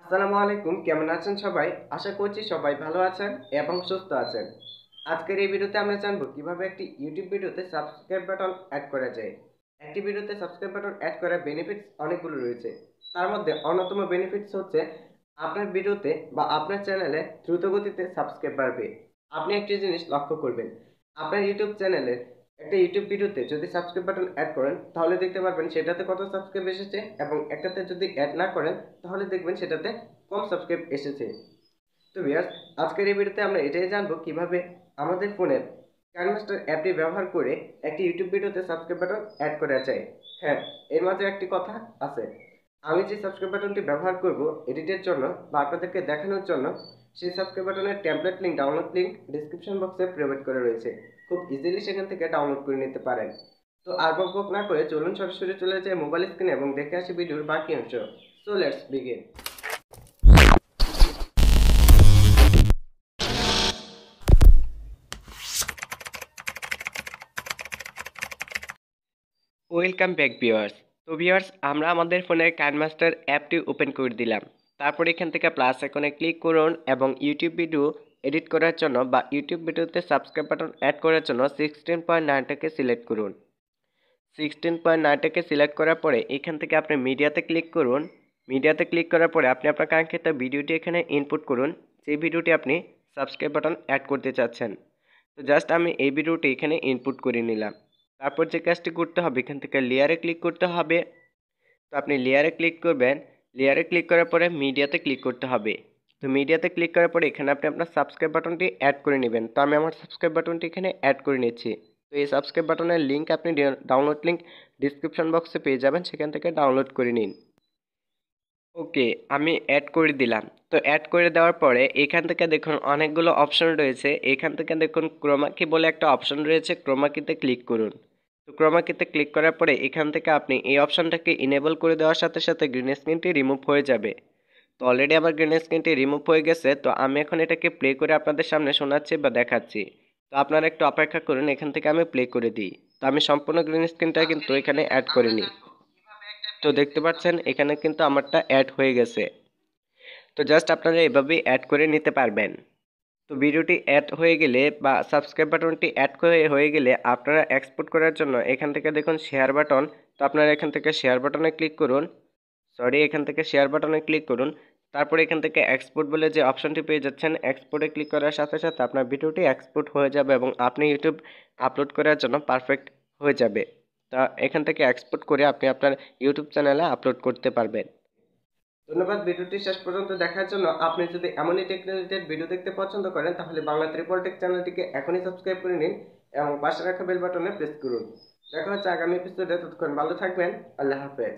আসসালামু আলাইকুম, কেমন আছেন সবাই? আশা করছি সবাই ভালো আছেন এবং সুস্থ আছেন। আজকের এই ভিডিওতে আমরা জানবো কিভাবে একটি ইউটিউব ভিডিওতে সাবস্ক্রাইব বাটন অ্যাড করা যায়। একটি ভিডিওতে সাবস্ক্রাইব বাটন অ্যাড করার বেনিফিটস অনেকগুলো রয়েছে। তার মধ্যে অন্যতম বেনিফিটস হচ্ছে আপনার ভিডিওতে বা আপনার চ্যানেলে দ্রুত গতিতে সাবস্ক্রাইব বাড়বে। আপনি একটি জিনিস লক্ষ্য করবেন, আপনার ইউটিউব চ্যানেলে একটা ইউটিউব ভিডিওতে যদি সাবস্ক্রাইব বাটন অ্যাড করেন তাহলে দেখতে পারবেন সেটাতে কত সাবস্ক্রাইব এসেছে, এবং একটাতে যদি অ্যাড না করেন তাহলে দেখবেন সেটাতে কম সাবস্ক্রাইব এসেছে। তো ভিউয়ার্স, আজকের এই ভিডিওতে আমরা এটাই জানবো কিভাবে আমাদের ফোনের কাইনমাস্টার অ্যাপটি ব্যবহার করে একটি ইউটিউব ভিডিওতে সাবস্ক্রাইব বাটন অ্যাড করা যায়। হ্যাঁ, এর মাঝে একটি কথা আছে। আমি যে সাবস্ক্রাইব বাটনটি ব্যবহার করব এডিটের জন্য বা আপনাদেরকে দেখানোর জন্য, সেই সাবস্ক্রাইব বাটনের template link, download link description বক্সে প্রোভাইড করা রয়েছে। খুব ইজিলি সেখান থেকে ডাউনলোড করে নিতে পারেন। তো আর বকবক না করে চলুন সরাসরি চলে যায় মোবাইল স্ক্রিনে এবং দেখে আসি ভিডিওর বাকি অংশ। So let's begin. Welcome back viewers. তো ভিউয়ার্স, আমরা আমাদের ফোনের কাইনমাস্টার অ্যাপটি ওপেন করে দিলাম। তারপর এখান থেকে প্লাস আইকনে ক্লিক করুন এবং ইউটিউব ভিডিও এডিট করার জন্য বা ইউটিউব ভিডিওতে সাবস্ক্রাইব বাটন অ্যাড করার জন্য 16.9টাকে সিলেক্ট করুন। 16.9টাকে সিলেক্ট করার পরে এখান থেকে আপনি মিডিয়াতে ক্লিক করুন। মিডিয়াতে ক্লিক করার পরে আপনি আপনার কাঙ্ক্ষিত ভিডিওটি এখানে ইনপুট করুন, যে ভিডিওটি আপনি সাবস্ক্রাইব বাটন অ্যাড করতে চাচ্ছেন। তো জাস্ট আমি এই ভিডিওটি এখানে ইনপুট করে নিলাম। তারপর যে কাজটি করতে হবে, এখান থেকে লেয়ারে ক্লিক করতে হবে। তো আপনি লেয়ারে ক্লিক করবেন। লেয়ারে ক্লিক করার পরে মিডিয়াতে ক্লিক করতে হবে। তো মিডিয়াতে ক্লিক করার পরে এখানে আপনি আপনার সাবস্ক্রাইব বাটনটি অ্যাড করে নেবেন। তো আমি আমার সাবস্ক্রাইব বাটনটি এখানে অ্যাড করে নিচ্ছি। তো এই সাবস্ক্রাইব বাটনের লিঙ্ক আপনি ডাউনলোড লিঙ্ক ডিসক্রিপশন বক্সে পেয়ে যাবেন, সেখান থেকে ডাউনলোড করে নিন। ওকে, আমি অ্যাড করে দিলাম। তো অ্যাড করে দেওয়ার পরে এখান থেকে দেখুন অনেকগুলো অপশন রয়েছে। এখান থেকে দেখুন ক্রোমা কি বলে একটা অপশন রয়েছে, ক্রোমা কিতে ক্লিক করুন। তো ক্রোমা কিতে ক্লিক করার পরে এখান থেকে আপনি এই অপশনটাকে ইনেবল করে দেওয়ার সাথে সাথে গ্রিন স্ক্রিনটি রিমুভ হয়ে যাবে। তো অলরেডি আমার গ্রিন স্ক্রিনটি রিমুভ হয়ে গেছে। তো আমি এখন এটাকে প্লে করে আপনাদের সামনে শোনাচ্ছি বা দেখাচ্ছি। তো আপনারা একটু অপেক্ষা করুন, এখান থেকে আমি প্লে করে দিই। তো আমি সম্পূর্ণ গ্রিন স্ক্রিনটা কিন্তু এখানে অ্যাড করিনি। তো দেখতে পাচ্ছেন এখানে কিন্তু আমারটা অ্যাড হয়ে গেছে। তো জাস্ট আপনারা এভাবেই অ্যাড করে নিতে পারবেন। তো ভিডিওটি অ্যাড হয়ে গেলে বা সাবস্ক্রাইব বাটনটি অ্যাড হয়ে গেলে আপনারা এক্সপোর্ট করার জন্য এখান থেকে দেখুন শেয়ার বাটন। তো আপনারা এখান থেকে শেয়ার বাটনে ক্লিক করুন। এখান থেকে শেয়ার বাটনে ক্লিক করুন। তারপরে এখান থেকে এক্সপোর্ট বলে যে অপশনটি পেয়ে যাচ্ছেন, এক্সপোর্টে ক্লিক করার সাথে সাথে আপনার ভিডিওটি এক্সপোর্ট হয়ে যাবে এবং আপনি ইউটিউব আপলোড করার জন্য পারফেক্ট হয়ে যাবে। তা এখান থেকে এক্সপোর্ট করে আপনি আপনার ইউটিউব চ্যানেলে আপলোড করতে পারবেন। ধন্যবাদ ভিডিওটি শেষ পর্যন্ত দেখার জন্য। আপনি যদি এমনই টেক রিলেটেড ভিডিও দেখতে পছন্দ করেন তাহলে বাংলা ত্রিপল টেক চ্যানেলটিকে এখনই সাবস্ক্রাইব করে নিন এবং পাশে রাখা বেল বাটনে প্রেস করুন। দেখা হচ্ছে আগামী এপিসোডে। ততক্ষণ ভালো থাকবেন। আল্লাহ হাফেজ।